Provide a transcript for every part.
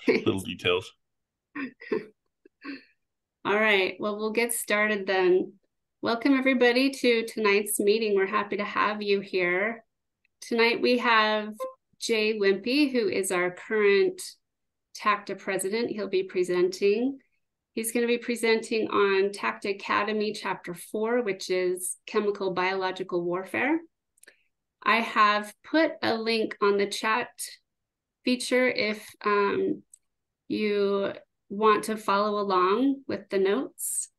little details. All right, well, we'll get started then. Welcome everybody to tonight's meeting. We're happy to have you here. Tonight we have Jay Wimpy, who is our current TACDA president. He'll be presenting. He's going to be presenting on TACDA Academy Chapter 4, which is Chemical Biological Warfare. I have put a link on the chat feature if you want to follow along with the notes.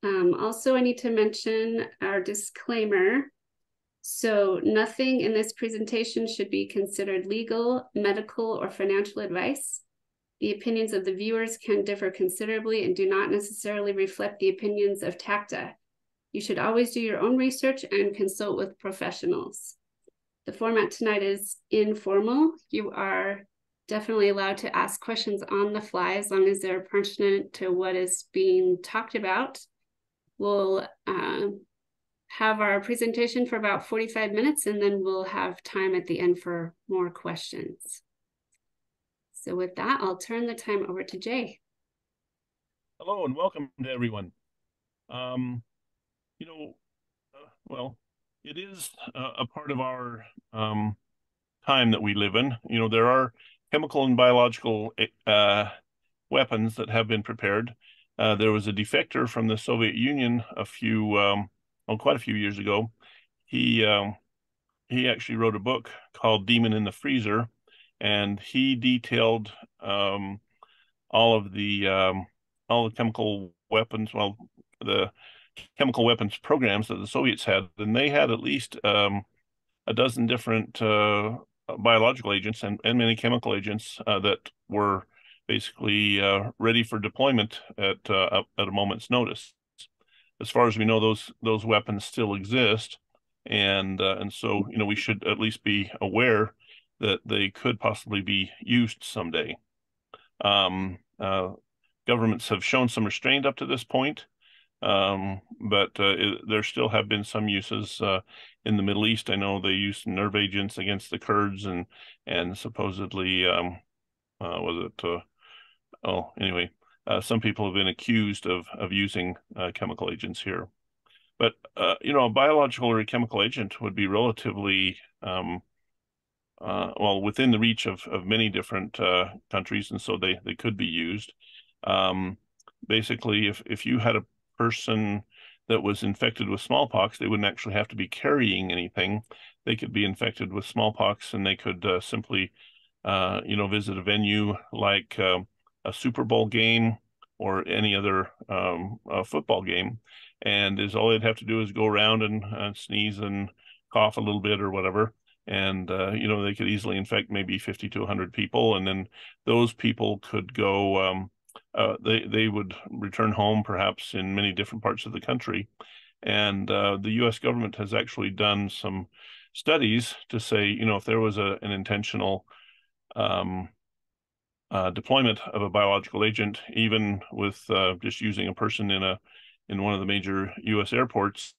Also, I need to mention our disclaimer. So nothing in this presentation should be considered legal, medical, or financial advice. The opinions of the viewers can differ considerably and do not necessarily reflect the opinions of TACDA. You should always do your own research and consult with professionals. The format tonight is informal. You are definitely allowed to ask questions on the fly as long as they're pertinent to what is being talked about. We'll have our presentation for about 45 minutes, and then we'll have time at the end for more questions. So with that, I'll turn the time over to Jay. Hello and welcome to everyone. Well, it is a part of our time that we live in. There are chemical and biological weapons that have been prepared. There was a defector from the Soviet Union quite a few years ago. He actually wrote a book called Demon in the Freezer, and he detailed all the chemical weapons, the chemical weapons programs that the Soviets had, and they had at least a dozen different biological agents and many chemical agents that were basically ready for deployment at a moment's notice. As far as we know, those weapons still exist, and so we should at least be aware that they could possibly be used someday. Governments have shown some restraint up to this point, but there still have been some uses in the Middle East. I know they used nerve agents against the Kurds, and supposedly some people have been accused of using chemical agents here. But a biological or a chemical agent would be relatively within the reach of many different countries, and so they could be used. Basically, if you had a person that was infected with smallpox, they wouldn't actually have to be carrying anything. They could be infected with smallpox, and they could simply, visit a venue like a Super Bowl game or any other football game, and all they'd have to do is go around and sneeze and cough a little bit or whatever, and they could easily infect maybe 50 to 100 people, and then those people could go. They would return home, perhaps in many different parts of the country. And the U.S. government has actually done some studies to say, if there was an intentional deployment of a biological agent, even with just using a person in one of the major U.S. airports,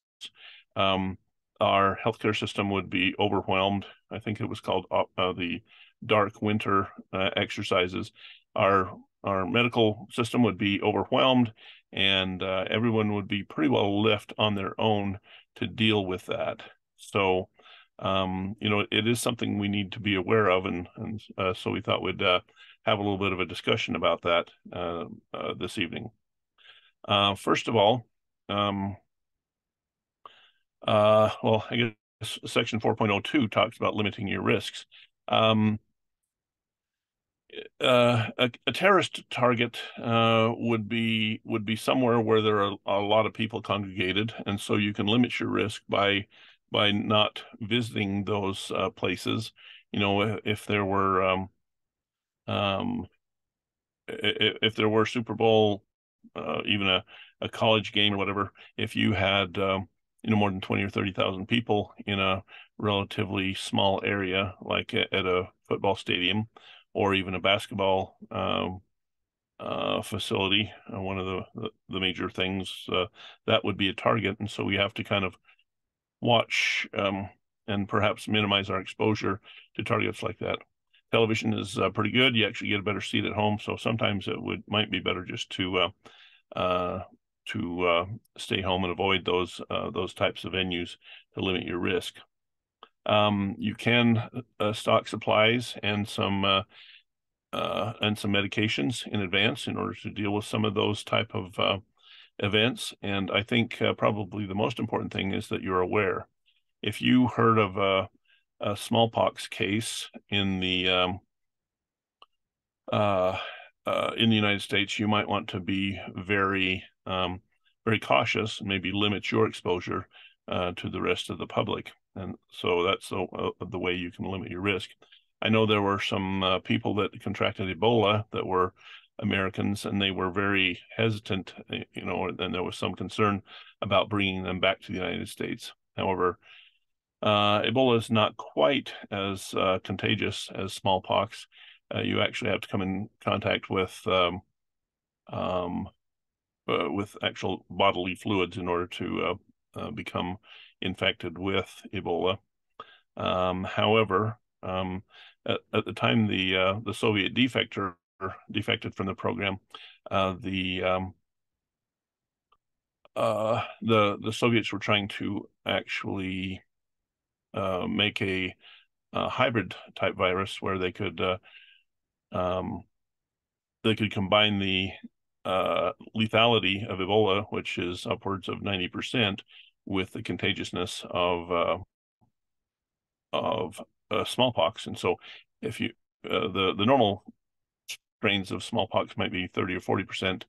our healthcare system would be overwhelmed. I think it was called the dark winter exercises. Our medical system would be overwhelmed, and everyone would be pretty well left on their own to deal with that. So, it is something we need to be aware of, and so we thought we'd have a little bit of a discussion about that this evening. First of all, I guess Section 4.02 talks about limiting your risks. A terrorist target would be somewhere where there are a lot of people congregated, and so you can limit your risk by not visiting those places. If there were Super Bowl, even a college game or whatever, if you had more than 20 or 30,000 people in a relatively small area, like at a football stadium, or even a basketball facility, one of the major things, that would be a target. And so we have to kind of watch and perhaps minimize our exposure to targets like that. television is pretty good. You actually get a better seat at home, so sometimes it might be better just uh, to stay home and avoid those types of venues to limit your risk. You can stock supplies and some medications in advance in order to deal with some of those type of events. And I think probably the most important thing is that you're aware. If you heard of a smallpox case uh, in the United States, you might want to be very cautious and maybe limit your exposure to the rest of the public. And so that's the way you can limit your risk. I know there were some people that contracted Ebola that were Americans, and they were very hesitant, and there was some concern about bringing them back to the United States. However, Ebola is not quite as contagious as smallpox. You actually have to come in contact um, with actual bodily fluids in order to become infected with Ebola. However, at the time the Soviet defected from the program, the Soviets were trying to actually make a hybrid type virus where um, they could combine the lethality of Ebola, which is upwards of 90%, with the contagiousness of smallpox. And so, if you the normal strains of smallpox might be 30 or 40%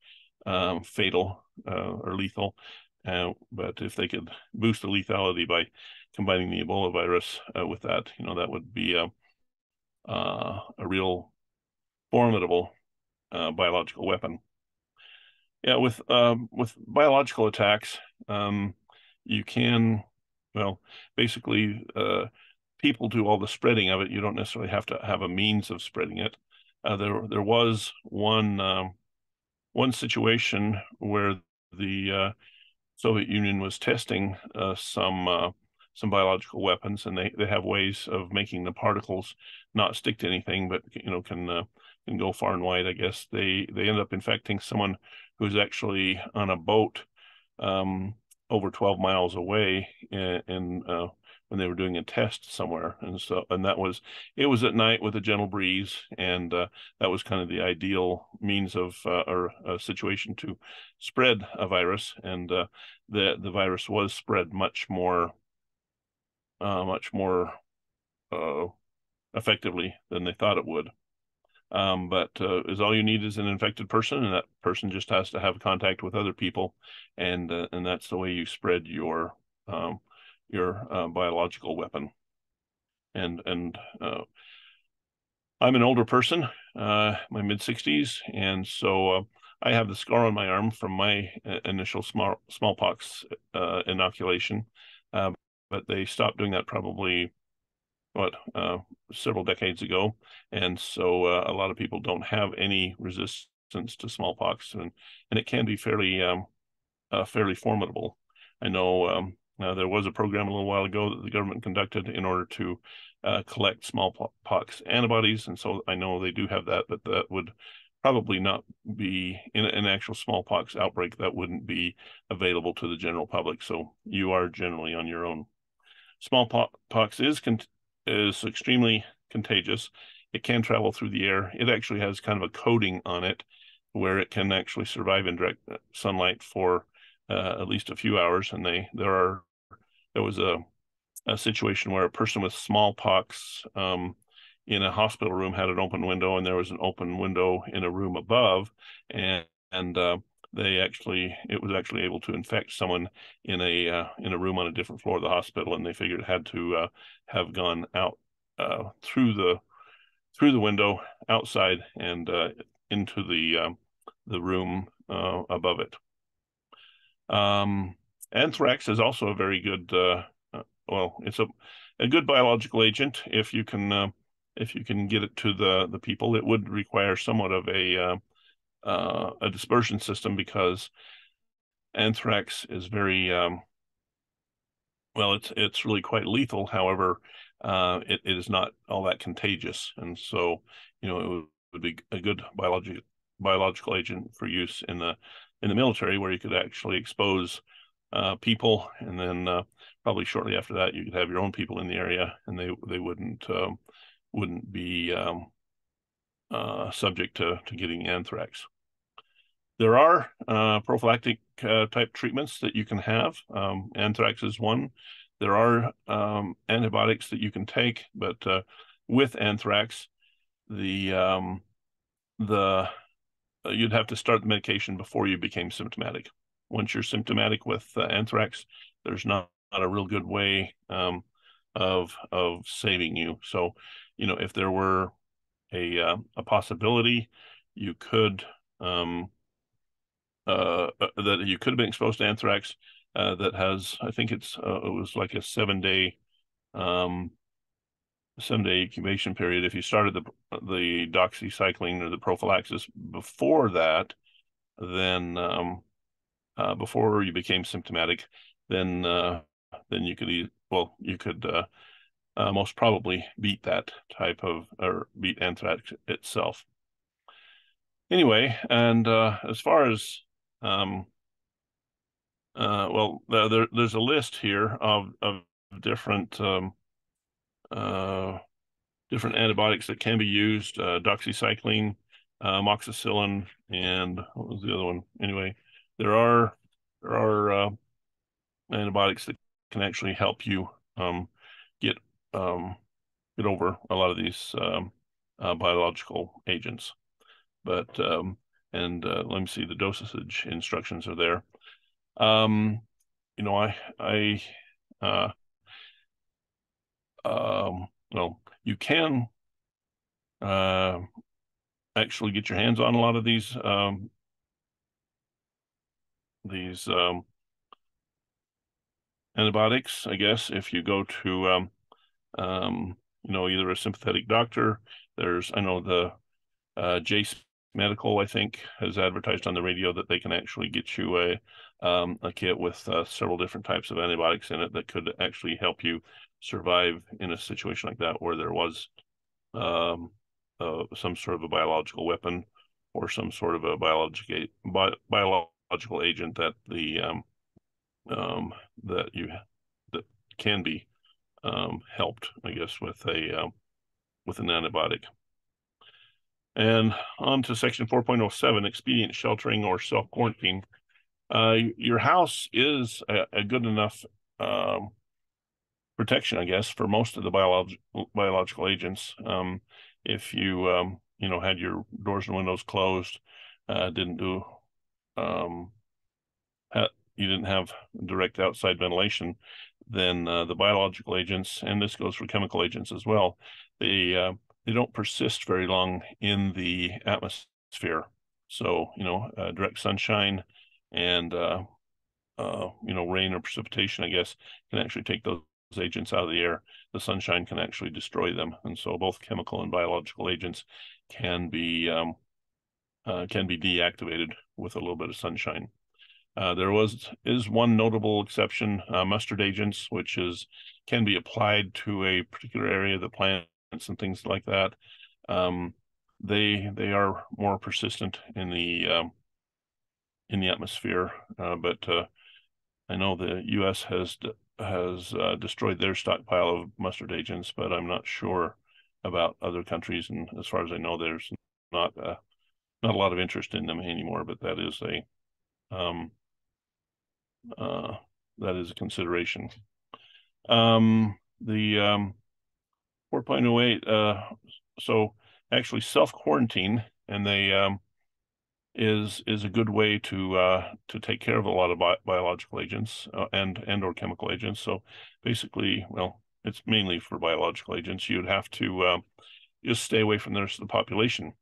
fatal or lethal, but if they could boost the lethality by combining the Ebola virus with that, that would be a real formidable biological weapon. Yeah, with biological attacks, you can, well, basically, people do all the spreading of it. You don't necessarily have to have a means of spreading it. There was one situation where the Soviet Union was testing some biological weapons, and they have ways of making the particles not stick to anything, but can go far and wide. I guess they end up infecting someone who's actually on a boat um, over 12 miles away, and when they were doing a test somewhere, and it was at night with a gentle breeze, and that was kind of the ideal means of or a situation to spread a virus, and the virus was spread much more uh, effectively than they thought it would. But is all you need is an infected person, and that person just has to have contact with other people, and that's the way you spread your biological weapon. And I'm an older person, my mid 60s, and so I have the scar on my arm from my initial smallpox inoculation. Uh, but they stopped doing that probably what several decades ago, and so a lot of people don't have any resistance to smallpox, and it can be fairly formidable. I know there was a program a little while ago that the government conducted in order to collect smallpox antibodies, and so I know they do have that, but that would probably not be in an actual smallpox outbreak. That wouldn't be available to the general public, so you are generally on your own. Smallpox is extremely contagious. It can travel through the air. It actually has kind of a coating on it where it can actually survive in direct sunlight for at least a few hours. And there was a situation where a person with smallpox in a hospital room had an open window, and there was an open window in a room above, and it was actually able to infect someone in a room on a different floor of the hospital, and they figured it had to have gone out through the window outside and into the room above it. Anthrax is also a very good it's a good biological agent if you can get it to the people. It would require somewhat of a dispersion system because anthrax is very it's really quite lethal. However, it is not all that contagious. And so, it would be a good biological agent for use in the military, where you could actually expose people, and then probably shortly after that, you could have your own people in the area, and they wouldn't be subject to getting anthrax. There are prophylactic type treatments that you can have. Anthrax is one. There are antibiotics that you can take, but with anthrax, the the you'd have to start the medication before you became symptomatic. Once you're symptomatic with anthrax, there's not a real good way of saving you. So, if there were a possibility, you could that you could have been exposed to anthrax, that has, I think it was like a 7-day incubation period. If you started the doxycycline or the prophylaxis before that, then before you became symptomatic, then you could most probably beat that type of, or beat anthrax itself. Anyway, and as far as there's a list here of different uh, different antibiotics that can be used: doxycycline, amoxicillin, and what was the other one? Anyway, there are antibiotics that can actually help you get um, get over a lot of these biological agents. But and let me see, the dosage instructions are there. Um, I uh, well, you can uh, actually get your hands on a lot of these antibiotics, I guess, if you go to either a sympathetic doctor. I know the Jace Medical, I think, has advertised on the radio that they can actually get you a kit with several different types of antibiotics in it that could actually help you survive in a situation like that, where there was some sort of a biological weapon or some sort of a biological agent um, that you that can be helped, I guess, with an antibiotic. And on to section 4.07, expedient sheltering or self-quarantine. Your house is a good enough protection, I guess, for most of the biological agents. If you had your doors and windows closed, didn't do um, you didn't have direct outside ventilation, then the biological agents, and this goes for chemical agents as well, they don't persist very long in the atmosphere. So, direct sunshine and rain or precipitation, I guess, can actually take those agents out of the air. The sunshine can actually destroy them, and so both chemical and biological agents can be deactivated with a little bit of sunshine. There is one notable exception: mustard agents, which can be applied to a particular area of the plants and things like that. Um, they are more persistent in the atmosphere, but I know the U.S. has destroyed their stockpile of mustard agents, but I'm not sure about other countries. And as far as I know, there's not a lot of interest in them anymore. But um, uh, that is a consideration. The 4.08, so actually self-quarantine, and they is a good way to take care of a lot of biological agents and or chemical agents. So basically, well, it's mainly for biological agents. You'd have to just stay away from the rest of the population.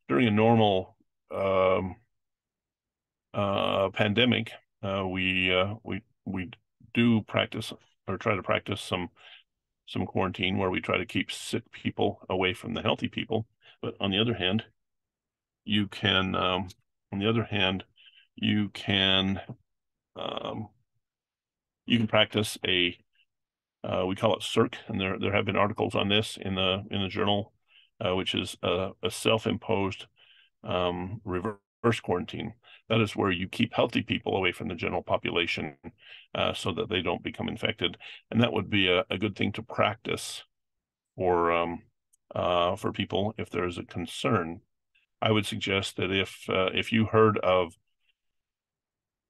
During a normal pandemic, we do practice, or try to practice, some quarantine, where we try to keep sick people away from the healthy people. But on the other hand, you can on the other hand you can um, you can practice We call it CERC, and there have been articles on this in the journal, which is a self-imposed reverse quarantine. That is where you keep healthy people away from the general population so that they don't become infected. And that would be a good thing to practice for people if there is a concern. I would suggest that if you heard of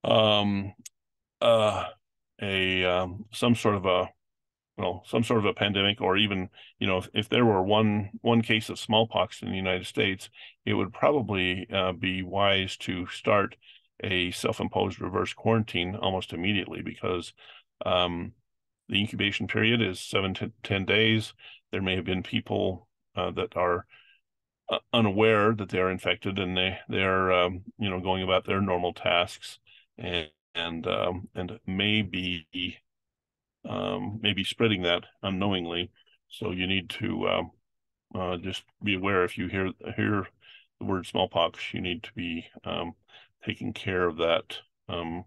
um, uh, a some sort of a some sort of a pandemic, or even, if there were one case of smallpox in the United States, it would probably be wise to start a self-imposed reverse quarantine almost immediately, because the incubation period is 7 to 10 days. There may have been people that are unaware that they are infected, and they're going about their normal tasks, and maybe spreading that unknowingly. So you need to just be aware. If you hear the word smallpox, you need to be taking care of that. Um,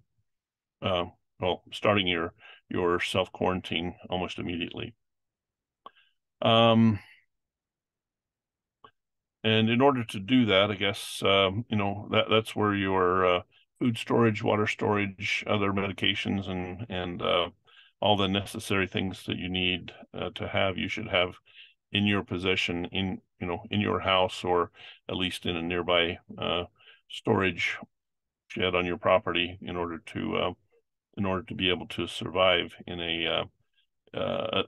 Starting your self quarantine almost immediately. Um, and in order to do that, I guess that's where your food storage, water storage, other medications, and all the necessary things that you need to have, you should have in your possession, in your house, or at least in a nearby storage shed on your property, in order to be able to survive in a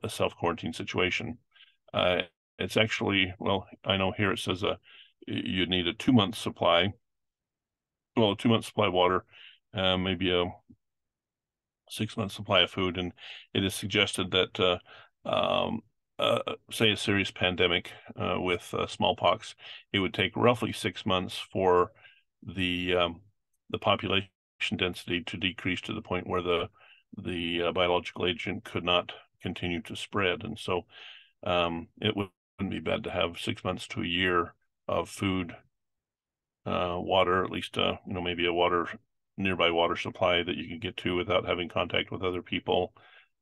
self quarantine situation. Uh, it's actually, well, I know here it says you'd need a 2 month supply. Well, a 2 month supply of water, maybe a 6 month supply of food, and it is suggested that say a serious pandemic with smallpox, it would take roughly 6 months for the population density to decrease to the point where the biological agent could not continue to spread, and so it wouldn't be bad to have 6 months to a year of food, water, at least maybe a nearby water supply that you can get to without having contact with other people,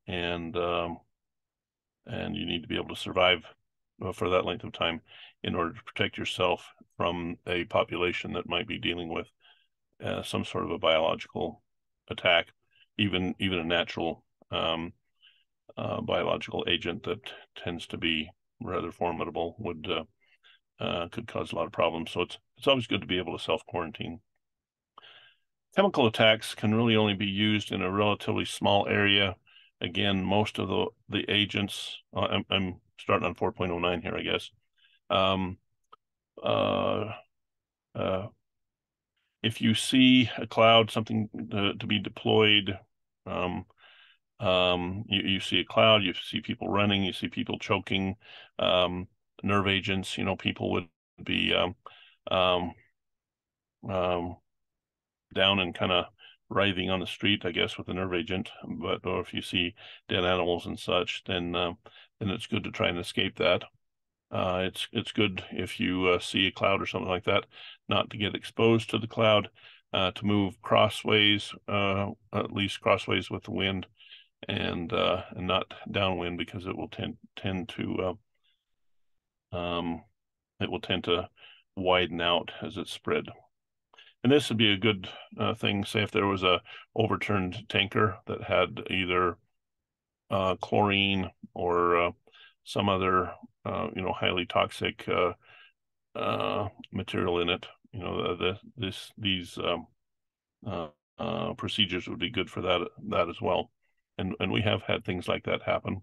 and you need to be able to survive for that length of time in order to protect yourself from a population that might be dealing with some sort of a biological attack, even a natural biological agent that tends to be rather formidable could cause a lot of problems. So it's always good to be able to self-quarantine. Chemical attacks can really only be used in a relatively small area. Again, most of the agents, I'm starting on 4.09 here, I guess. Um, uh, uh, if you see a cloud, something to be deployed, you see a cloud, you see people running, you see people choking, nerve agents, people would be um, um, down and kind of writhing on the street, I guess, with a nerve agent. Or if you see dead animals and such, then it's good to try and escape that. It's good if you see a cloud or something like that, not to get exposed to the cloud, to move crossways, at least crossways with the wind, and not downwind, because um, it will tend to widen out as it spread. And this would be a good thing, say if there was a overturned tanker that had either chlorine or some other highly toxic material in it. These procedures would be good for that as well. And we have had things like that happen.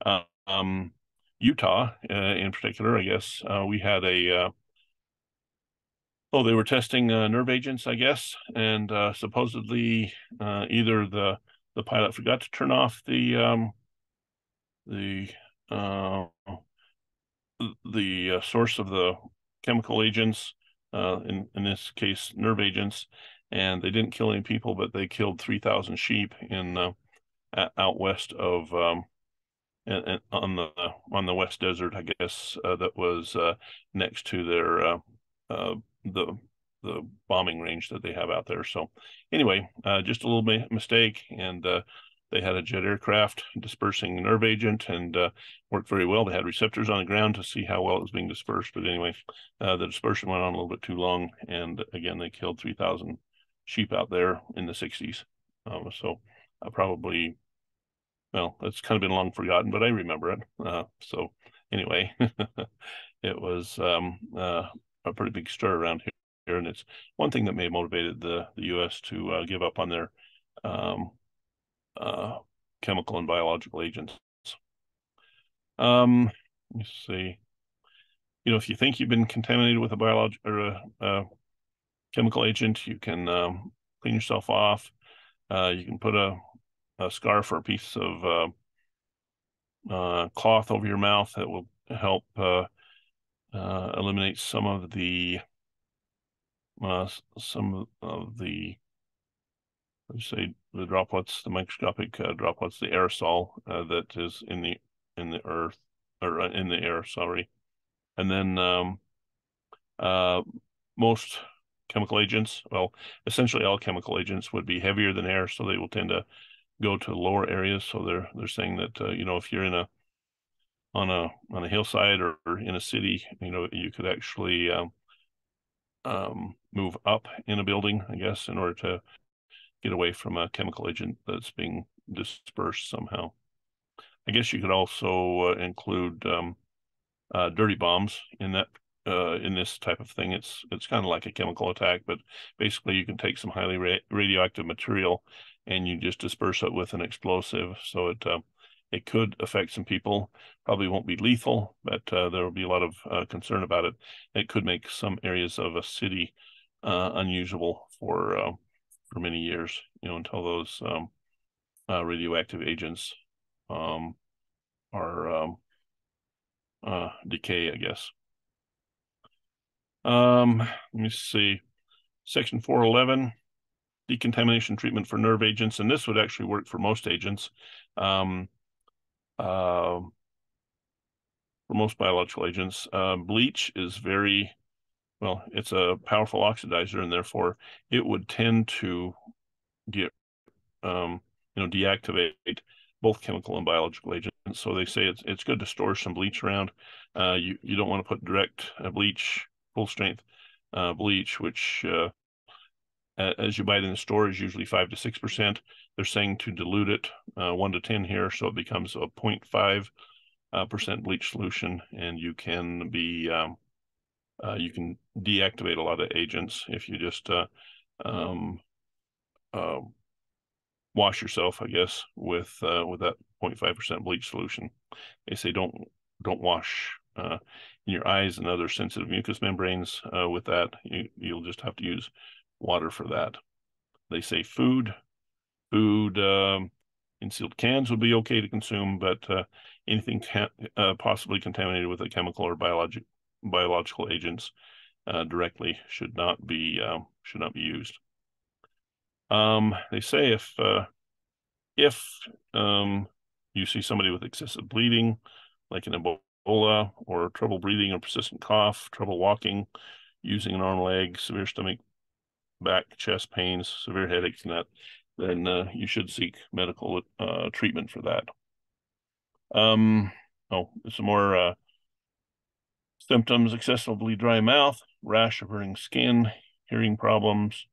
Uh, um, Utah, in particular, I guess, we had they were testing nerve agents, I guess, and supposedly either the pilot forgot to turn off the uh, source of the chemical agents, in this case nerve agents, and they didn't kill any people, but they killed 3,000 sheep in out west of and on the West Desert, I guess, that was next to their uh, the bombing range that they have out there. So anyway, just a little mistake, and They had a jet aircraft dispersing nerve agent and worked very well. They had receptors on the ground to see how well it was being dispersed. But anyway, the dispersion went on a little bit too long. And again, they killed 3,000 sheep out there in the 60s. So probably, well, it's kind of been long forgotten, but I remember it. So anyway, it was a pretty big stir around here. And it's one thing that may have motivated the U.S. to give up on their um, uh, chemical and biological agents. Let me see. If you think you've been contaminated with a biological or a chemical agent, you can clean yourself off. You can put a scarf or a piece of cloth over your mouth that will help eliminate some of the let's say the droplets, the microscopic droplets, the aerosol that is in the earth or in the air, sorry. And then uh, most chemical agents, well, essentially all chemical agents would be heavier than air, so they will tend to go to lower areas. So they're saying that if you're in a on a hillside or in a city, you could actually move up in a building, I guess, in order to get away from a chemical agent that's being dispersed somehow. I guess you could also include dirty bombs in this type of thing. It's kind of like a chemical attack, but basically you can take some highly radioactive material and you just disperse it with an explosive. So it could affect some people. Probably won't be lethal, but there will be a lot of concern about it. It could make some areas of a city unusable for many years, until those radioactive agents um, are decay, I guess. Let me see. Section 411, decontamination treatment for nerve agents, and this would actually work for most agents. Um, uh, for most biological agents, bleach is well, it's a powerful oxidizer, and therefore it would tend to get deactivate both chemical and biological agents. So they say it's good to store some bleach around. You don't want to put direct bleach, full strength bleach, which as you buy it in the store is usually 5 to 6%. They're saying to dilute it 1 to 10 here, so it becomes a 0.5% bleach solution, and you can deactivate a lot of agents if you just um, uh, wash yourself, I guess, with that 0.5% bleach solution. They say don't wash in your eyes and other sensitive mucous membranes with that. You'll just have to use water for that. They say food in sealed cans would be okay to consume, but anything possibly contaminated with a chemical or biological agents directly should not be used. They say if you see somebody with excessive bleeding, like an Ebola, or trouble breathing or persistent cough, trouble walking, using an arm, leg, severe stomach, back, chest pains, severe headaches, and that, then you should seek medical treatment for that. Some more symptoms: excessively dry mouth, rash or burning skin, hearing problems,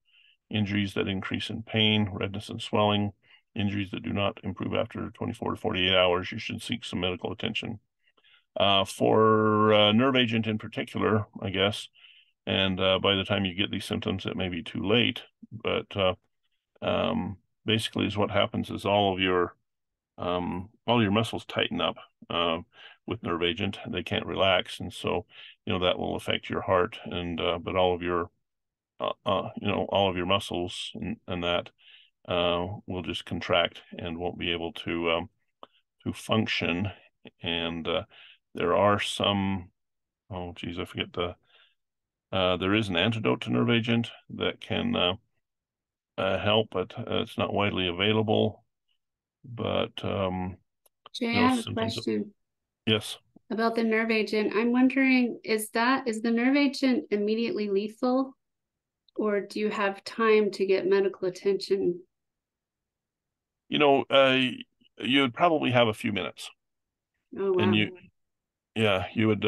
injuries that increase in pain, redness and swelling, injuries that do not improve after 24 to 48 hours. You should seek some medical attention. For nerve agent in particular, I guess, and by the time you get these symptoms, it may be too late, but basically is what happens is all your muscles tighten up with nerve agent. They can't relax, and so that will affect your heart, and but all of your muscles and that will just contract and won't be able to function. And there are some, oh geez, I forget there is an antidote to nerve agent that can help, but it's not widely available. But Jay, I have a symptoms. question Yes. about the nerve agent. I'm wondering, is the nerve agent immediately lethal, or do you have time to get medical attention? you know, you would probably have a few minutes, Oh, and wow. yeah, you would,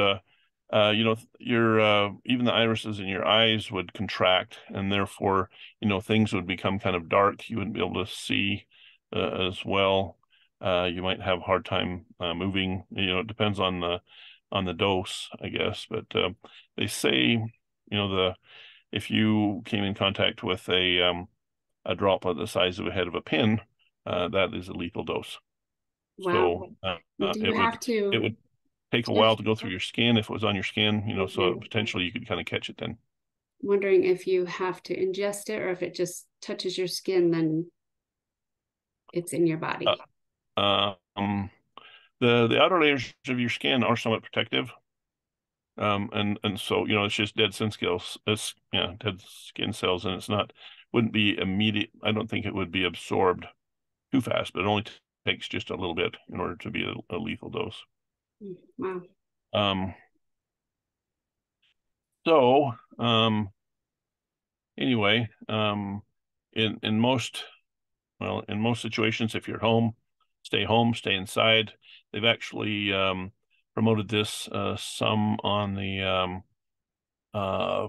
your even the irises in your eyes would contract, and therefore, things would become kind of dark. You wouldn't be able to see as well. You might have a hard time moving. It depends on the dose, I guess. But they say, the if you came in contact with a droplet the size of a head of a pin, that is a lethal dose. Wow. So Do you have it to, would take a do you have, while to go through your skin if it was on your skin, so okay. potentially you could kind of catch it then. Wondering if you have to ingest it or if it just touches your skin, then it's in your Uh, body. um, the outer layers of your skin are somewhat protective, and so it's just dead skin cells. It's yeah, dead skin cells, and wouldn't be immediate. I don't think it would be absorbed too fast, but it only takes just a little bit in order to be a lethal dose. Wow. Um, so anyway, in most in most situations, if you're home, stay inside. They've actually promoted this some on the uh,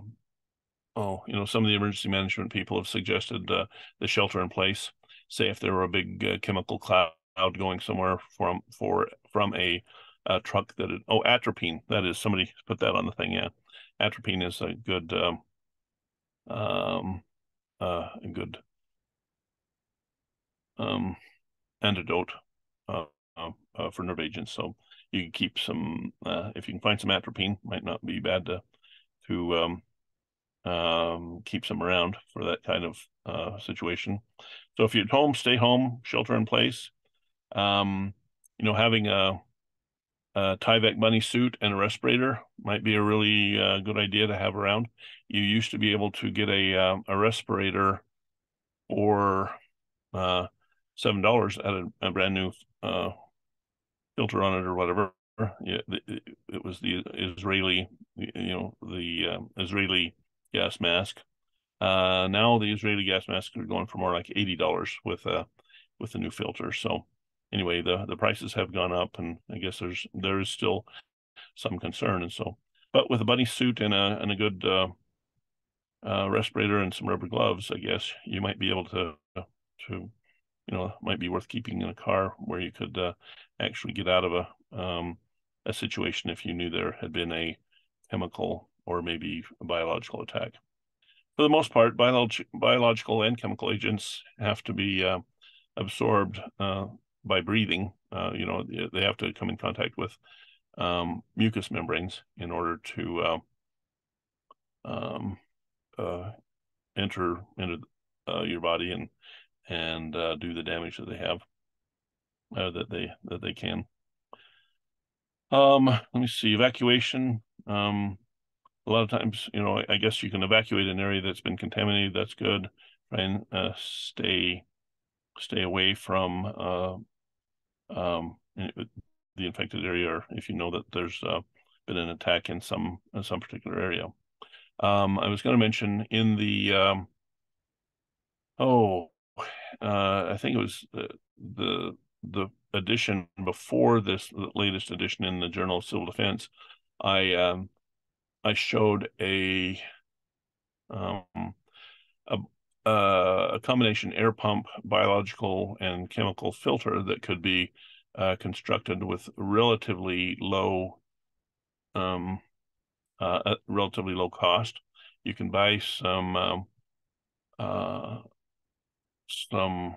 some of the emergency management people have suggested the shelter in place. Say if there were a big chemical cloud going somewhere from a truck atropine. That is somebody put that on the thing. Yeah, atropine is um, a good um, antidote uh, for nerve agents. So you can keep some, if you can find some atropine, might not be bad to keep some around for that kind of situation. So if you're at home, stay home, shelter in place. Um, having a Tyvek bunny suit and a respirator might be a really good idea to have around. You used to be able to get a respirator for uh, $7 at a brand new filter on it or whatever. Yeah, it was the Israeli, the Israeli gas mask. Now the Israeli gas masks are going for more like $80 with the new filter. So anyway, the prices have gone up, and I guess there is still some concern. And so, but with a bunny suit and a good respirator and some rubber gloves, I guess you might be able to might be worth keeping in a car where you could actually get out of a situation if you knew there had been a chemical or maybe a biological attack. For the most part, biological and chemical agents have to be absorbed by breathing. They have to come in contact with mucous membranes in order to um, uh, enter into your body and do the damage that they have that they can. Let me see, evacuation. A lot of times, I guess you can evacuate an area that's been contaminated. That's good. Try and stay away from the infected area, or if you know that there's been an attack in some particular area. I was going to mention in the oh, I think it was the edition before this, the latest edition in the Journal of Civil Defense. I showed um, a a combination air pump, biological and chemical filter that could be constructed with um, relatively low cost. You can buy uh, some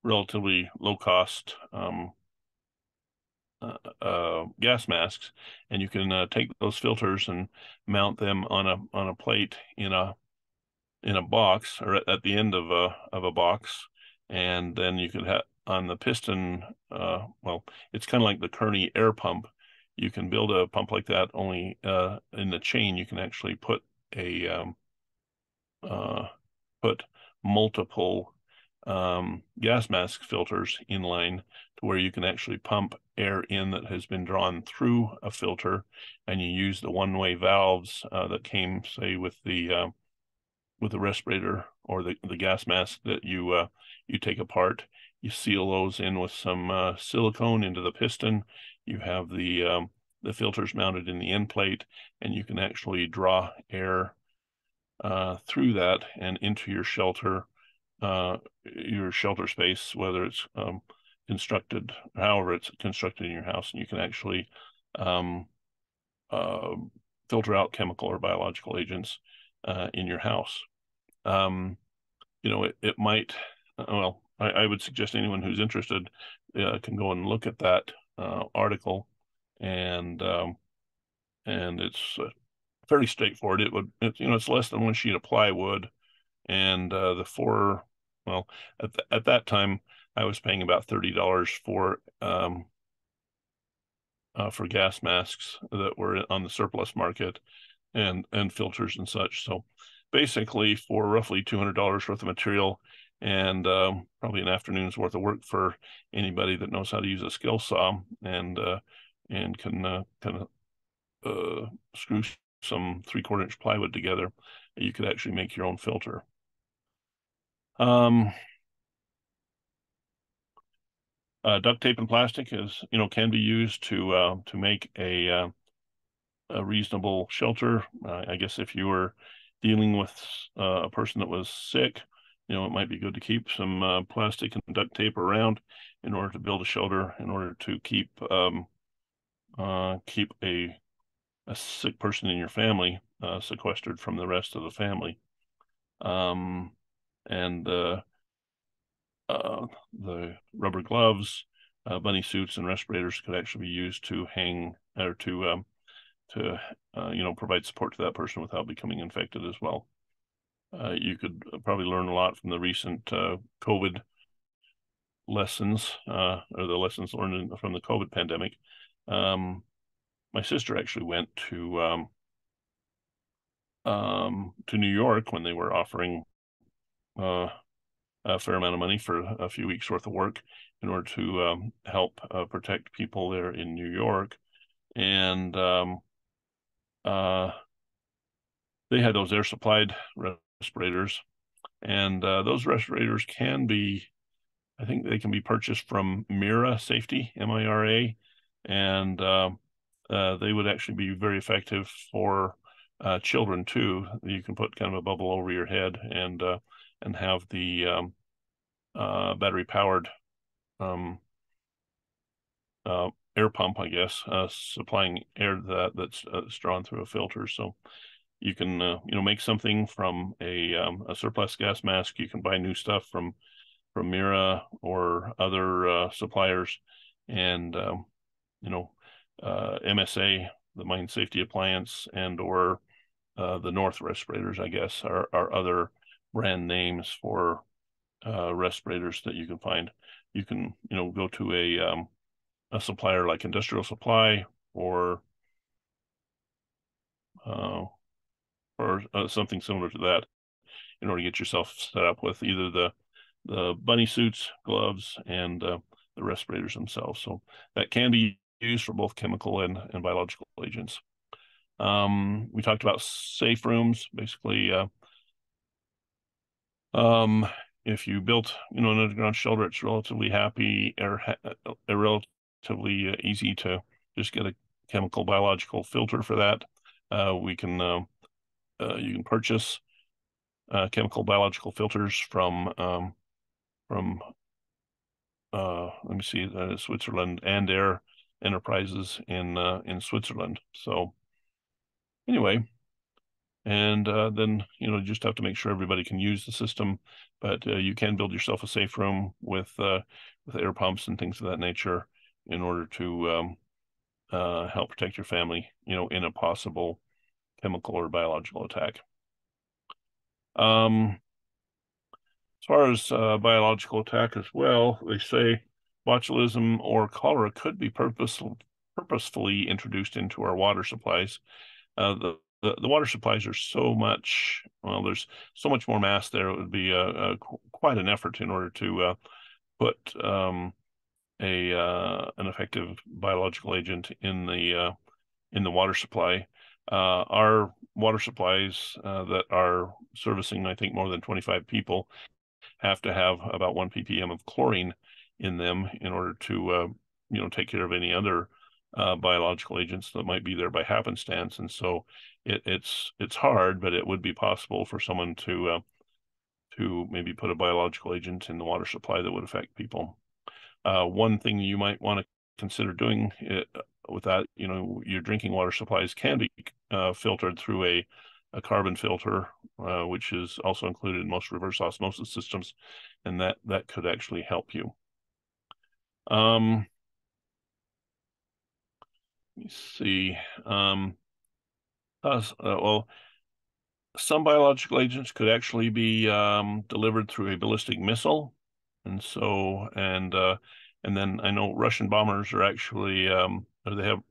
relatively low cost gas masks, and you can take those filters and mount them on a plate in a box or at the end of a box, and then you could have on the piston. Well, it's kind of like the Kearney air pump. You can build a pump like that, only in the chain you can actually a uh, put multiple gas mask filters in line to where you can actually pump air in that has been drawn through a filter, and you use the one-way valves that came, say, with the respirator or the gas mask that you take apart. You seal those in with some silicone into the piston. You have the filters mounted in the end plate, and you can actually draw air through that and into your shelter space, whether it's constructed, however it's constructed in your house, and you can actually um, uh, filter out chemical or biological agents in your house. Um, it might, well, I would suggest anyone who's interested can go and look at that article, and it's fairly straightforward. It's less than one sheet of plywood, and well, at that time, I was paying about $30 for gas masks that were on the surplus market, and filters and such. So basically, for roughly $200 worth of material and probably an afternoon's worth of work for anybody that knows how to use a skill saw and can kind of screw some 3/4 inch plywood together, you could actually make your own filter. Um, Duct tape and plastic can be used to make a reasonable shelter. I guess if you were dealing with a person that was sick, it might be good to keep some plastic and duct tape around in order to build a shelter, in order to keep a sick person in your family sequestered from the rest of the family. Um, and The rubber gloves, bunny suits, and respirators could actually be used to hang or to provide support to that person without becoming infected as well. You could probably learn a lot from the recent COVID lessons, or the lessons learned from the COVID pandemic. My sister actually went to New York when they were offering uh, a fair amount of money for a few weeks worth of work in order to help protect people there in New York. And uh, they had those air supplied respirators, and those respirators I think they can be purchased from Mira Safety, MIRA, and they would actually be very effective for children too. You can put kind of a bubble over your head and have the battery powered um, air pump, I guess, supplying air that's drawn through a filter. So you can make something from a surplus gas mask. You can buy new stuff from Mira or other suppliers, and MSA, the Mine Safety Appliance, and or the North respirators, I guess, are other brand names for respirators that you can find. You can go to a supplier like Industrial Supply or uh, something similar to that in order to get yourself set up with either the bunny suits, gloves, and the respirators themselves. So that can be used for both chemical and biological agents. We talked about safe rooms. Basically, um, if you built, an underground shelter, it's relatively easy to just get a chemical biological filter for that. You can purchase chemical biological filters from let me see, Switzerland and Air Enterprises in Switzerland. So anyway, and then you just have to make sure everybody can use the system, but you can build yourself a safe room with air pumps and things of that nature in order to help protect your family, in a possible chemical or biological attack. Um, as far as biological attack as well, they say botulism or cholera could be purposefully introduced into our water supplies. The water supplies are there's so much more mass there. It would be quite an effort in order to put a an effective biological agent in the water supply. Our water supplies that are servicing, I think, more than 25 people have to have about 1 ppm of chlorine in them in order to take care of any other biological agents that might be there by happenstance. And so it's hard, but it would be possible for someone to maybe put a biological agent in the water supply that would affect people. One thing you might want to consider doing with that, your drinking water supplies can be filtered through a carbon filter, which is also included in most reverse osmosis systems, and that could actually help you. Let me see. Well, some biological agents could actually be delivered through a ballistic missile, and then I know Russian bombers are actually or they have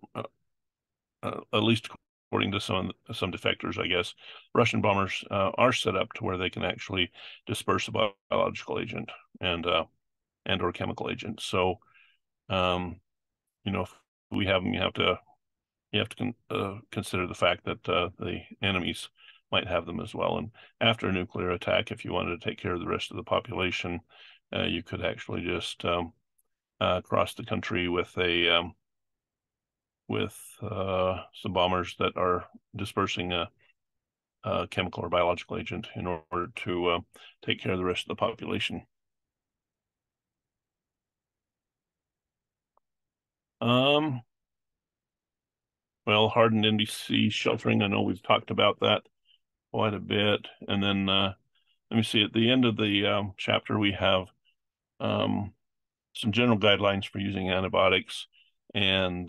at least according to some defectors, I guess, Russian bombers are set up to where they can actually disperse a biological agent and or chemical agent. So if we have them, you have to consider the fact that the enemies might have them as well. And after a nuclear attack, if you wanted to take care of the rest of the population, you could actually just cross the country with some bombers that are dispersing a chemical or biological agent in order to take care of the rest of the population. Well, hardened NBC sheltering, I know we've talked about that quite a bit. And then let me see, at the end of the chapter, we have um, some general guidelines for using antibiotics and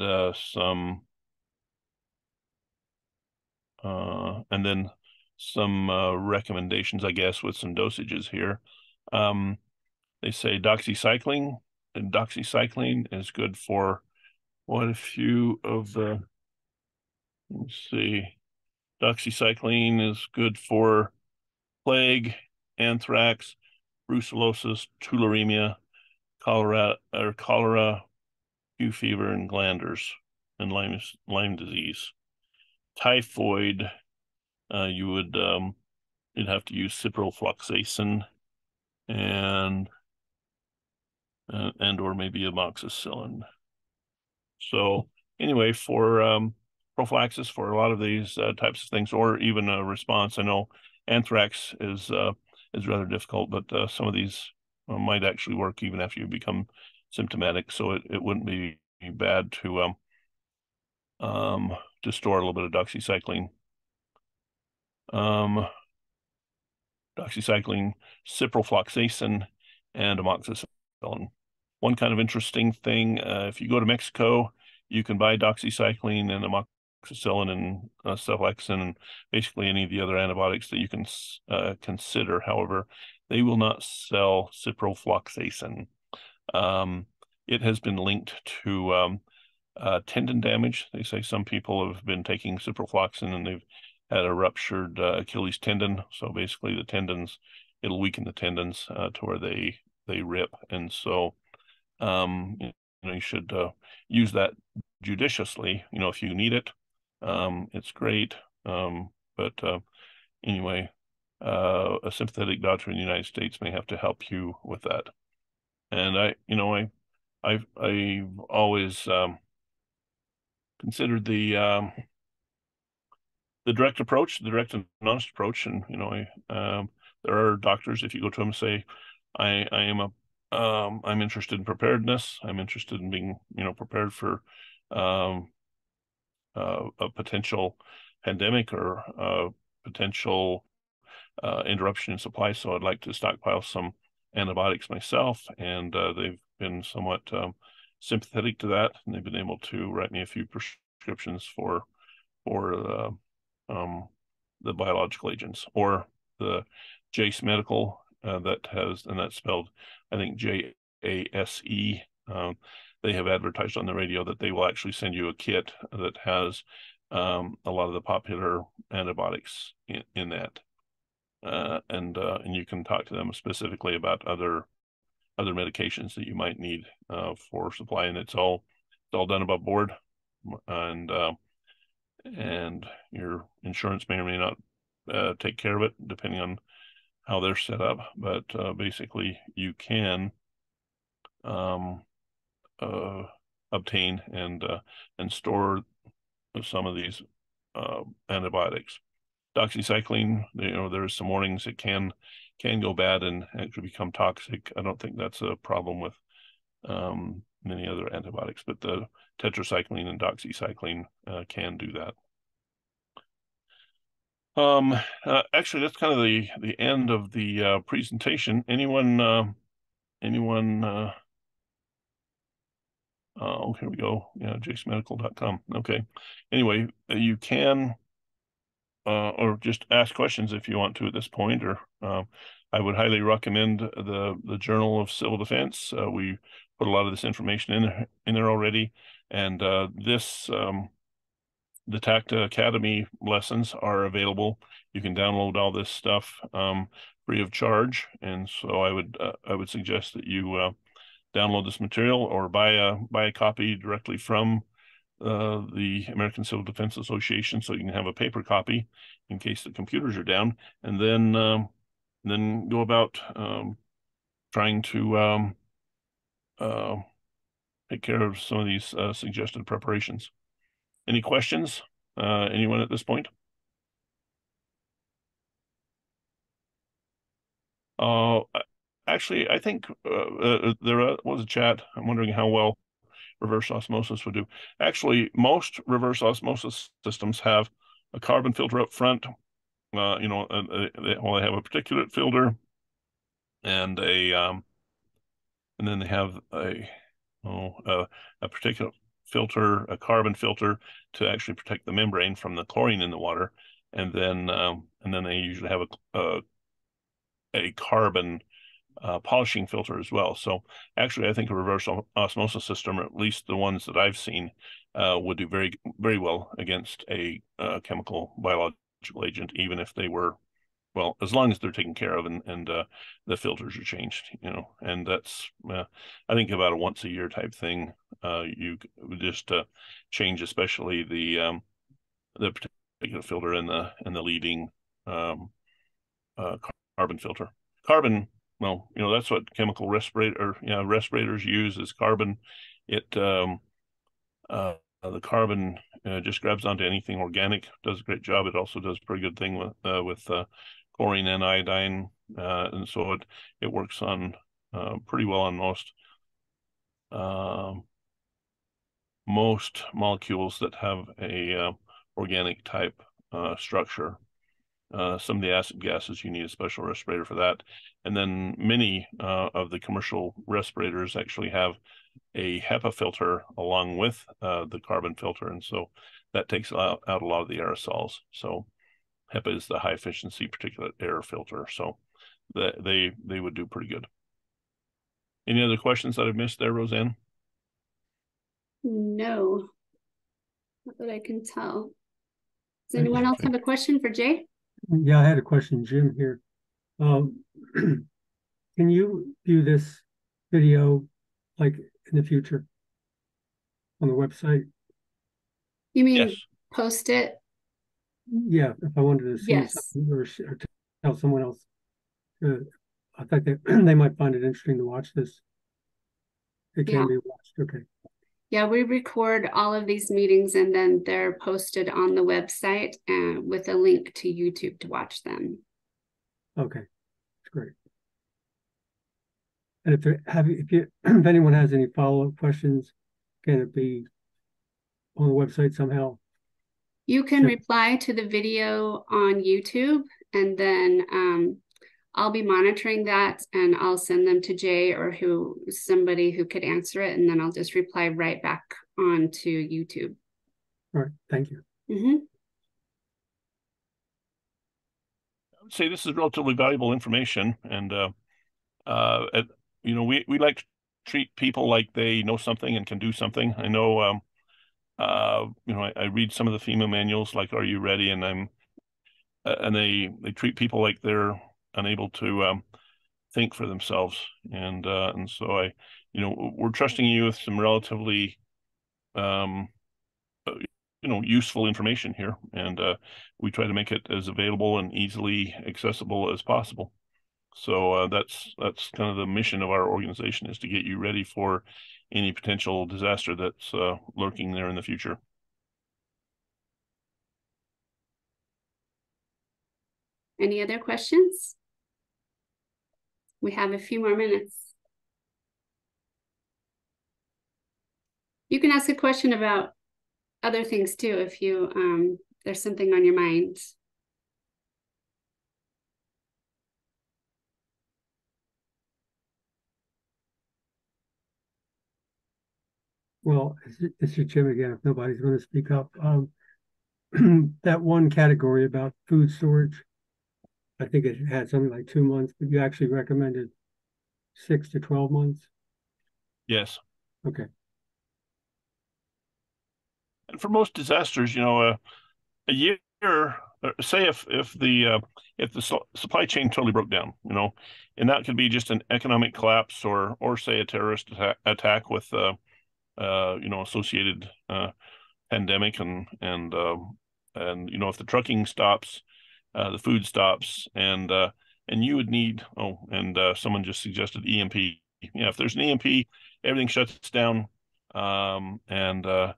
then some recommendations, I guess, with some dosages here. They say doxycycline, and doxycycline is good for what a few of the, let's see, doxycycline is good for plague, anthrax, brucellosis, tularemia, cholera, Q fever, and glanders, and Lyme disease. Typhoid, you'd have to use ciprofloxacin and or maybe amoxicillin. So anyway, for prophylaxis for a lot of these types of things, or even a response, I know anthrax is rather difficult, but some of these might actually work even after you become symptomatic. So it wouldn't be bad to store a little bit of doxycycline. Um, Doxycycline, ciprofloxacin, and amoxicillin. One kind of interesting thing, if you go to Mexico, you can buy doxycycline and amoxicillin and cephalexin and basically any of the other antibiotics that you can consider. However, they will not sell ciprofloxacin. It has been linked to tendon damage. They say some people have been taking ciprofloxacin and they've had a ruptured Achilles tendon. So basically the tendons, it'll weaken the tendons to where they rip. And so you should use that judiciously. If you need it, it's great. But anyway, a sympathetic doctor in the United States may have to help you with that. And I've always considered the direct approach, the direct and honest approach. And there are doctors, if you go to them and say, I'm interested in preparedness. I'm interested in being prepared for um, a potential pandemic or a potential interruption in supply. So I'd like to stockpile some antibiotics myself, and they've been somewhat sympathetic to that, and they've been able to write me a few prescriptions for the biological agents, or the Jase Medical that's spelled, I think, JASE. They have advertised on the radio that they will actually send you a kit that has a lot of the popular antibiotics in that, and you can talk to them specifically about other medications that you might need for supply, and it's all done above board, and your insurance may or may not take care of it depending on how they're set up. But basically, you can um, uh, obtain and store some of these antibiotics. Doxycycline, there's some warnings it can go bad and actually become toxic. I don't think that's a problem with many other antibiotics, but the tetracycline and doxycycline can do that. Actually, that's kind of the end of the presentation. Anyone? Oh, here we go. Yeah, jacemedical.com. Okay. Anyway, you can or just ask questions if you want to at this point, or I would highly recommend the Journal of Civil Defense. We put a lot of this information in there already, and the TACDA Academy lessons are available. You can download all this stuff free of charge, and so I would suggest that you download this material or buy a copy directly from the American Civil Defense Association, so you can have a paper copy in case the computers are down, and then go about trying to uh, take care of some of these suggested preparations. Any questions? Anyone at this point? Uh, Actually, I think there was a chat. I'm wondering how well reverse osmosis would do. Actually, most reverse osmosis systems have a carbon filter up front. They have a particulate filter and and then they have a particulate filter, a carbon filter to actually protect the membrane from the chlorine in the water, and then they usually have a carbon polishing filter as well. So actually, I think a reverse osmosis system, or at least the ones that I've seen, would do very, very well against a chemical biological agent, even if they were, well, as long as they're taken care of and the filters are changed, and that's, I think about a once a year type thing. You would just change, especially the particular filter and the leading um, uh, carbon filter. Carbon, well, that's what chemical respirators use is carbon. It The carbon just grabs onto anything organic, does a great job. It also does a pretty good thing with chlorine and iodine, and so it works on pretty well on uh, most molecules that have a organic type structure. Some of the acid gases, you need a special respirator for that. And then many of the commercial respirators actually have a HEPA filter along with the carbon filter. And so that takes out a lot of the aerosols. So HEPA is the high efficiency particulate air filter. So they would do pretty good. Any other questions that I've missed there, Roseanne? No, not that I can tell. Does anyone else Okay. have a question for Jay? Yeah, I had a question, Jim, here. Um, can you view this video like in the future on the website? You mean Yes. post it? Yeah, if I wanted to see Yes. something or tell someone else, uh, I think that they might find it interesting to watch this. It Yeah. can be watched. Okay. Yeah, we record all of these meetings and then they're posted on the website and with a link to YouTube to watch them. Okay. That's great. And if anyone has any follow-up questions, can it be on the website somehow? You can reply to the video on YouTube and then I'll be monitoring that and I'll send them to Jay or somebody who could answer it, and then I'll just reply right back on to YouTube. All right, thank you. Mm-hmm. I would say this is relatively valuable information, and we like to treat people like they know something and can do something. I know, I read some of the FEMA manuals, like "Are you ready?" and they treat people like they're unable to think for themselves, and so we're trusting you with some relatively um, uh, useful information here, and we try to make it as available and easily accessible as possible. So that's kind of the mission of our organization, is to get you ready for any potential disaster that's lurking there in the future. Any other questions? We have a few more minutes. You can ask a question about other things too if you there's something on your mind. Well, it's your Jim again, if nobody's going to speak up. That one category about food storage, I think it had something like 2 months, but you actually recommended 6 to 12 months. Yes. Okay. And for most disasters, a year, say if the supply chain totally broke down, and that could be just an economic collapse, or say a terrorist attack with associated pandemic, and if the trucking stops, the food stops, and you would need, and someone just suggested EMP. Yeah, if there's an EMP, everything shuts down. And the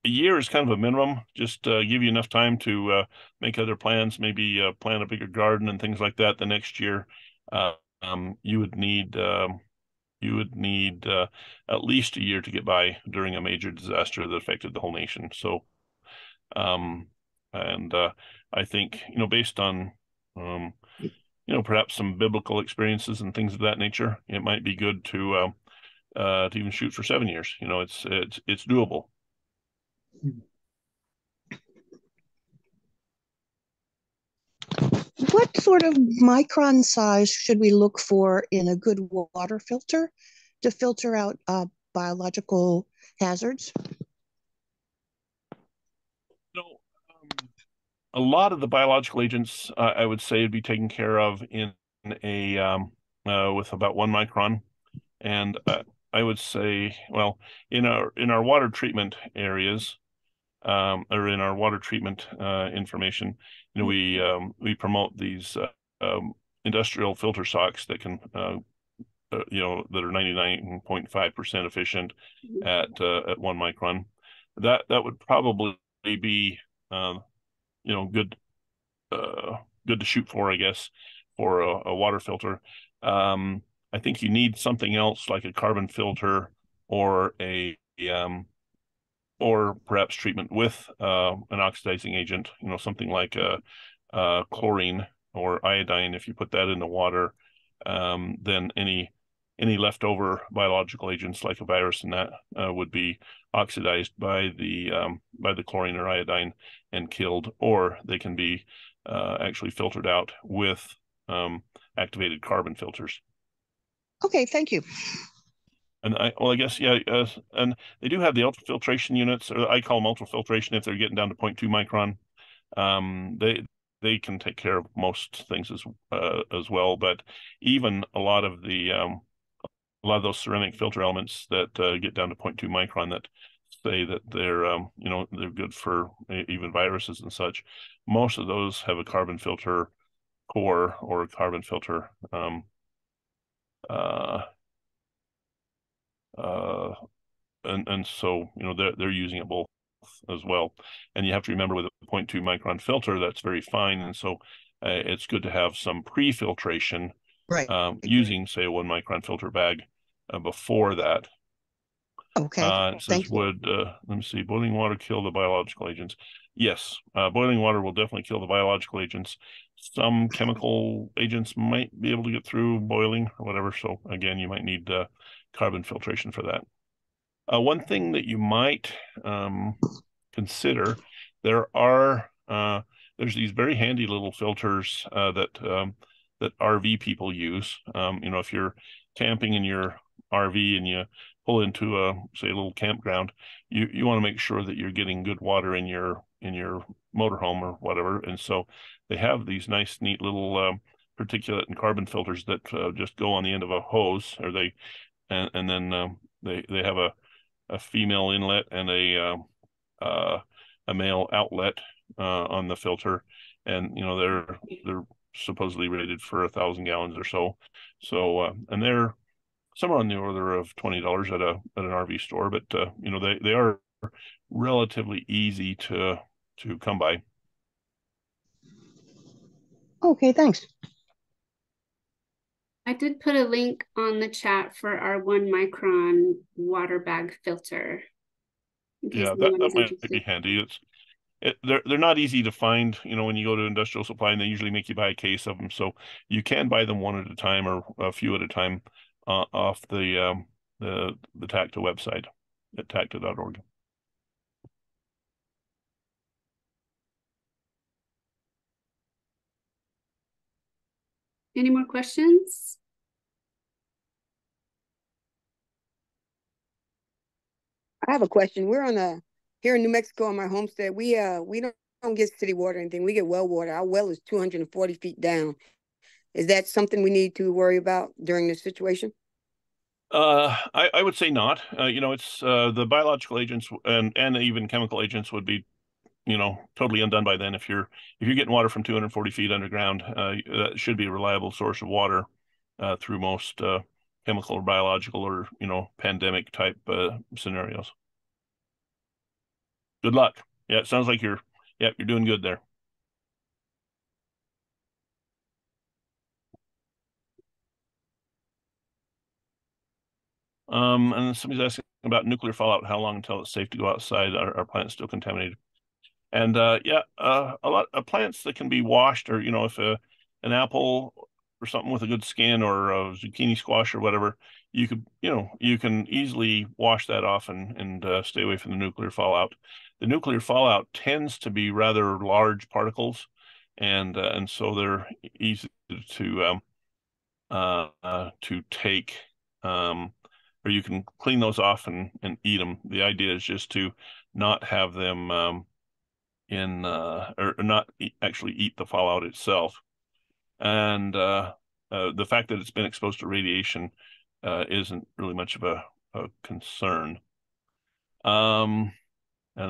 a year is kind of a minimum. Just give you enough time to make other plans, maybe plant a bigger garden and things like that the next year. Uh, you would need at least a year to get by during a major disaster that affected the whole nation. So, um, and I think, based on, perhaps some biblical experiences and things of that nature, it might be good to even shoot for 7 years. It's doable. What sort of micron size should we look for in a good water filter to filter out biological hazards? So, a lot of the biological agents, I would say, would be taken care of in a with about 1 micron, and I would say, well, in our water treatment areas, or in our water treatment information, we promote these industrial filter socks that can that are 99.5% efficient at 1 micron. That would probably be good good to shoot for, I guess, for a water filter. I think you need something else like a carbon filter, or or perhaps treatment with an oxidizing agent, something like chlorine or iodine. If you put that in the water, then any leftover biological agents like a virus and that would be oxidized by the chlorine or iodine and killed, or they can be actually filtered out with activated carbon filters. Okay, thank you. And I guess, yeah, and they do have the ultrafiltration units, or I call them ultrafiltration if they're getting down to 0.2 micron. They can take care of most things as well, but even a lot of those ceramic filter elements that get down to 0.2 micron, that say that they're good for even viruses and such. Most of those have a carbon filter core, or a carbon filter uh, uh, and so they're using it both as well. And you have to remember, with a 0.2 micron filter, that's very fine, and so it's good to have some pre-filtration Right. using, say, a 1 micron filter bag before that. Okay. It says, Thank you. let me see, boiling water kill the biological agents? Yes, boiling water will definitely kill the biological agents. Some chemical agents might be able to get through boiling or whatever. So again, you might need carbon filtration for that. One thing that you might consider, there's these very handy little filters that RV people use. If you're camping in your RV and you pull into say, a little campground, you want to make sure that you're getting good water in your motorhome or whatever. And so they have these nice, neat little particulate and carbon filters that just go on the end of a hose, or and then they have a female inlet and a male outlet on the filter, and they're supposedly rated for 1,000 gallons or so. So and they're somewhere on the order of $20 at an RV store, but they are relatively easy to come by. Okay, thanks. I did put a link on the chat for our 1 micron water bag filter in case Yeah, anyone that is might be interested. handy. They're not easy to find, when you go to industrial supply, and they usually make you buy a case of them. So you can buy them one at a time or a few at a time off the TACDA website at tacda.org. Any more questions? I have a question. We're on here in New Mexico on my homestead. We don't get city water or anything. We get well water. Our well is 240 feet down. Is that something we need to worry about during this situation? I would say not. It's the biological agents and even chemical agents would be, totally undone by then. If you're getting water from 240 feet underground, that should be a reliable source of water through most chemical or biological or pandemic type scenarios. Good luck. Yeah, it sounds like you're doing good there. And somebody's asking about nuclear fallout. How long until it's safe to go outside? Are plants still contaminated? And a lot of plants that can be washed, or if an apple or something with a good skin, or a zucchini squash or whatever, you can easily wash that off and stay away from the nuclear fallout. The nuclear fallout tends to be rather large particles, and so they're easy to take, or you can clean those off and eat them. The idea is just to not have them or not actually eat the fallout itself. And the fact that it's been exposed to radiation isn't really much of a concern. And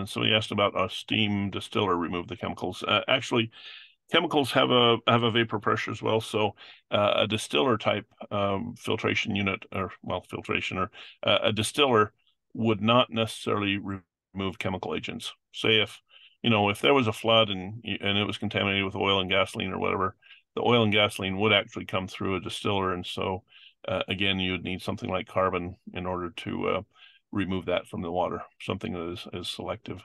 so he asked about a steam distiller remove the chemicals. Actually, chemicals have a vapor pressure as well. So a distiller type filtration unit, or well, filtration, or a distiller would not necessarily remove chemical agents. Say if there was a flood and it was contaminated with oil and gasoline or whatever, the oil and gasoline would actually come through a distiller, and so again, you would need something like carbon in order to remove that from the water, something that is selective.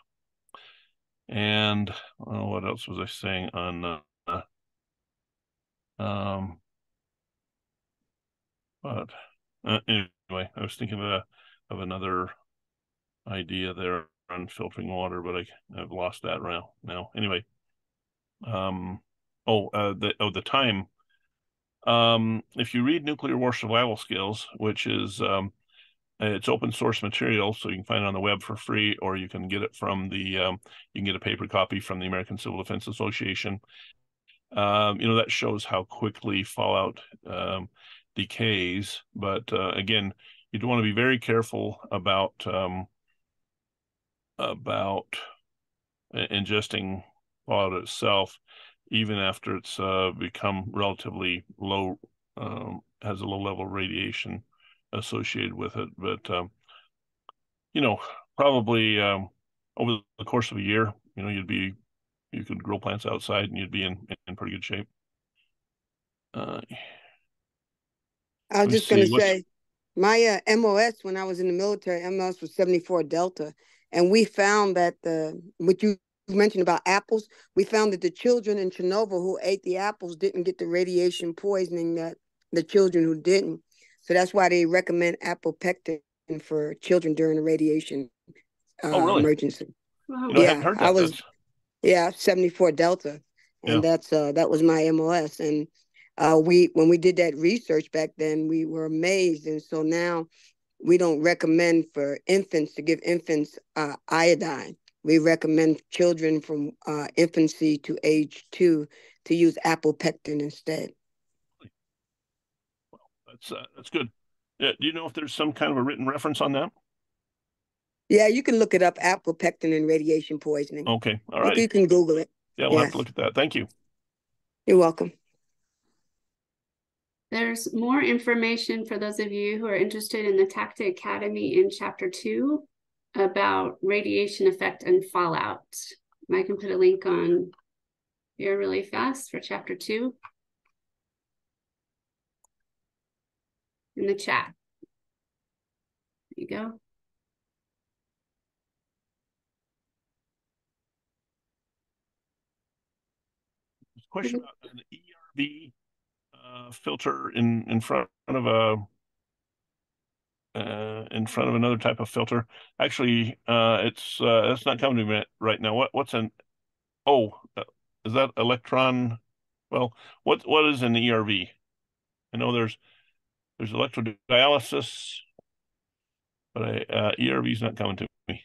And what else was I saying on but anyway, I was thinking of another idea there on filtering water, but I've lost that now. Anyway, the time. If you read Nuclear War Survival Skills, which is it's open source material, so you can find it on the web for free, or you can get it from you can get a paper copy from the American Civil Defense Association. That shows how quickly fallout decays. But again, you'd want to be very careful about ingesting fallout itself, even after it's become relatively low, has a low level of radiation associated with it. But probably over the course of a year, you could grow plants outside and you'd be in pretty good shape. I Let was me just going see to say, my MOS when I was in the military, MOS was 74 Delta, and we found that what you mentioned about apples, we found that the children in Chernobyl who ate the apples didn't get the radiation poisoning that the children who didn't. So that's why they recommend apple pectin for children during a radiation Oh, really? emergency. Wow. I hadn't heard that. Yeah, 74 Delta, Yeah. and that was my MOS. And when we did that research back then, we were amazed, and so now we don't recommend for infants to give infants iodine. We recommend children from infancy to age 2 to use apple pectin instead. That's good. Yeah, do you know if there's some kind of a written reference on that? Yeah, you can look it up, apple pectin and radiation poisoning. Okay, all right. You can Google it. Yeah, we'll have to Yes, look at that. Thank you. you're welcome. There's more information for those of you who are interested in the TACDA Academy in Chapter 2 about radiation effect and fallout. I can put a link on here really fast for Chapter 2 in the chat. There you go. Question about an ERV filter in front of a in front of another type of filter. Actually, it's not coming to me right now. What's an is that electron? Well, what is an ERV? I know there's electrodialysis, but ERV is not coming to me.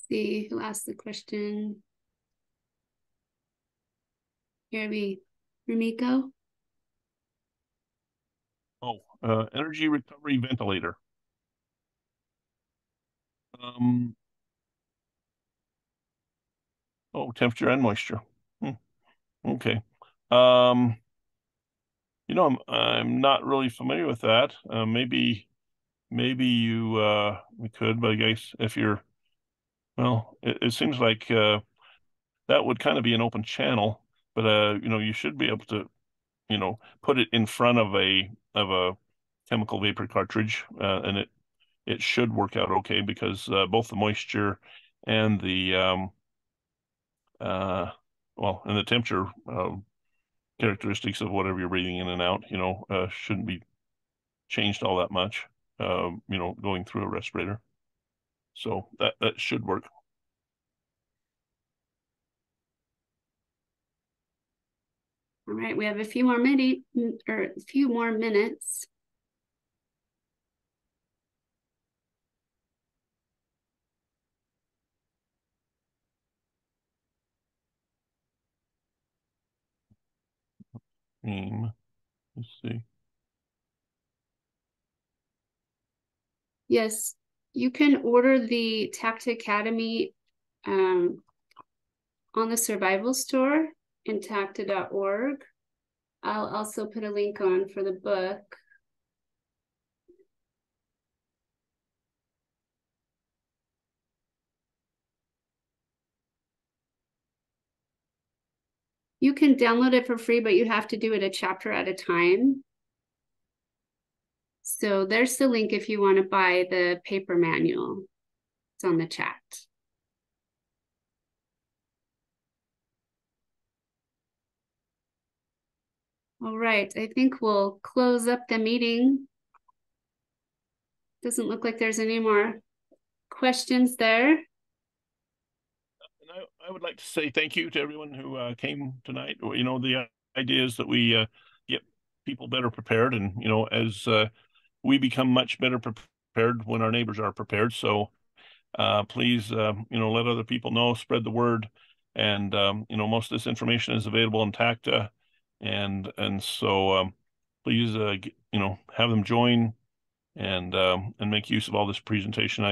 See who asked the question. ERV, Rumiko. Energy recovery ventilator. Temperature and moisture. Okay. I'm not really familiar with that. Maybe you we could, but I guess if you're it seems like that would kind of be an open channel, but you should be able to put it in front of a chemical vapor cartridge, and it should work out okay because both the moisture and the and the temperature characteristics of whatever you're breathing in and out, shouldn't be changed all that much, going through a respirator. So that should work. All right, we have a few more minutes. Let's see. Yes, you can order the TACDA Academy on the Survival Store in TACDA.org. I'll also put a link on for the book. You can download it for free, but you have to do it a chapter at a time. So there's the link if you want to buy the paper manual. It's on the chat. All right, I think we'll close up the meeting. Doesn't look like there's any more questions there. And I would like to say thank you to everyone who came tonight. The idea is that we get people better prepared, and as we become much better prepared when our neighbors are prepared. So please, let other people know, spread the word, and most of this information is available on TACDA, and so please, have them join and make use of all this presentation.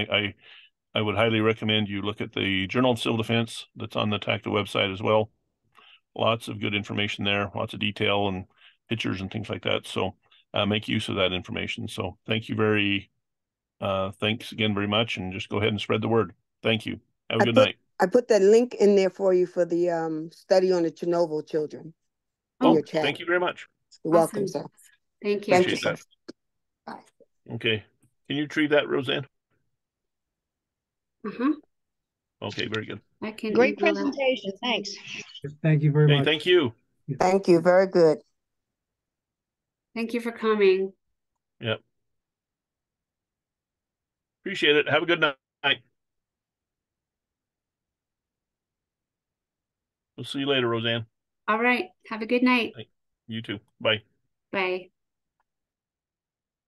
I would highly recommend you look at the Journal of Civil Defense that's on the TACDA website as well. Lots of good information there, lots of detail and pictures and things like that. So make use of that information. So thanks again very much, and just go ahead and spread the word. Thank you. Have a good night. I put that link in there for you for the study on the Chernobyl children in your chat. Thank you very much. You're welcome, sir. Thank you. Appreciate that. Bye. Okay. Can you retrieve that, Roseanne? Uh-huh. Okay, very good. I can Great email presentation. Thanks. Thank you very Hey, much. thank you. Thank you. Very good. Thank you for coming. Yep. Appreciate it. Have a good night. We'll see you later, Roseanne. All right. Have a good night. You too. Bye. Bye.